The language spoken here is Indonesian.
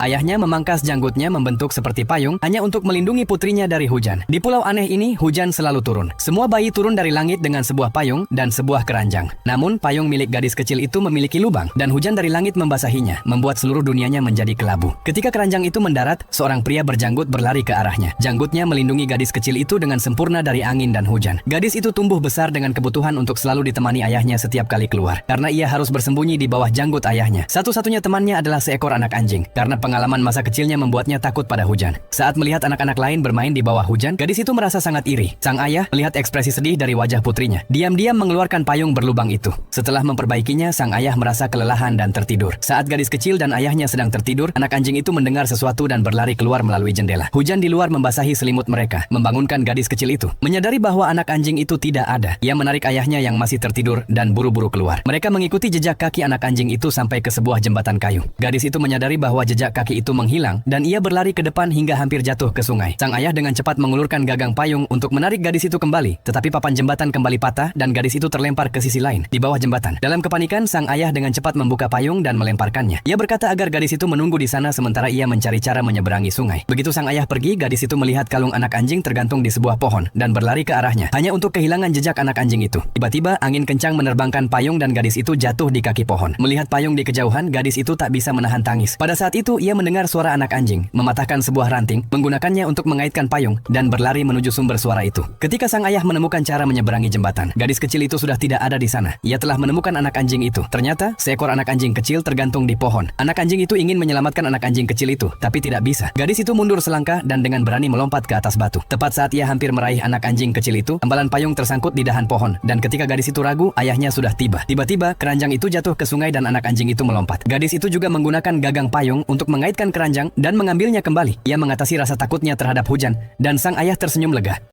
Ayahnya memangkas janggutnya membentuk seperti payung hanya untuk melindungi putrinya dari hujan. Di pulau aneh ini, hujan selalu turun. Semua bayi turun dari langit dengan sebuah payung dan sebuah keranjang. Namun, payung milik gadis kecil itu memiliki lubang, dan hujan dari langit membasahinya, membuat seluruh dunianya menjadi kelabu. Ketika keranjang itu mendarat, seorang pria berjanggut berlari ke arahnya. Janggutnya melindungi gadis kecil itu dengan sempurna dari angin dan hujan. Gadis itu tumbuh besar dengan kebutuhan untuk selalu ditemani ayahnya setiap kali keluar, karena ia harus bersembunyi di bawah janggut ayahnya. Satu-satunya temannya adalah seekor anak anjing, karena pengalaman masa kecilnya membuatnya takut pada hujan. Saat melihat anak-anak lain bermain di bawah hujan, gadis itu merasa sangat iri. Sang ayah melihat ekspresi sedih dari wajah putrinya. Diam-diam mengeluarkan payung berlubang itu. Setelah memperbaikinya, sang ayah merasa kelelahan dan tertidur. Saat gadis kecil dan ayahnya sedang tertidur, anak anjing itu mendengar sesuatu dan berlari keluar melalui jendela. Hujan di luar membasahi selimut mereka, membangunkan gadis kecil itu. Menyadari bahwa anak anjing itu tidak ada, ia menarik ayahnya yang masih tertidur dan buru-buru keluar. Mereka mengikuti jejak kaki anak anjing itu sampai ke sebuah jembatan kayu. Gadis itu menyadari bahwa jejak kaki itu menghilang dan ia berlari ke depan hingga hampir jatuh ke sungai. Sang ayah dengan cepat mengulurkan gagang payung untuk menarik gadis itu kembali, tetapi papan jembatan kembali patah dan gadis itu terlempar ke sisi lain di bawah jembatan. Dalam kepanikan, sang ayah dengan cepat membuka payung dan melemparkannya. Ia berkata agar gadis itu menunggu di sana sementara ia mencari cara menyeberangi sungai. Begitu sang ayah pergi, gadis itu melihat kalung anak anjing tergantung di sebuah pohon dan berlari ke arahnya hanya untuk kehilangan jejak anak anjing itu. Tiba-tiba angin kencang menerbangkan payung dan gadis itu jatuh di kaki pohon. Melihat payung di kejauhan, gadis itu tak bisa menahan tangis. Pada saat itu ia mendengar suara anak anjing mematahkan sebuah ranting, menggunakannya untuk mengaitkan payung dan berlari menuju sumber suara itu. Ketika sang ayah menemukan cara menyeberangi jembatan, gadis kecil itu sudah tidak ada di sana. Ia telah menemukan anak anjing itu. Ternyata seekor anak anjing kecil tergantung di pohon. Anak anjing itu ingin menyelamatkan anak anjing kecil itu, tapi tidak bisa. Gadis itu mundur selangkah dan dengan berani melompat ke atas batu. Tepat saat ia hampir meraih anak anjing kecil itu, embalan payung tersangkut di dahan pohon dan ketika gadis itu ragu, ayahnya sudah tiba. Tiba-tiba keranjang itu jatuh ke sungai dan anak anjing itu melompat. Gadis itu juga menggunakan gagang payung untuk mengaitkan keranjang dan mengambilnya kembali. Ia mengatasi rasa takutnya terhadap hujan dan sang ayah tersenyum lega.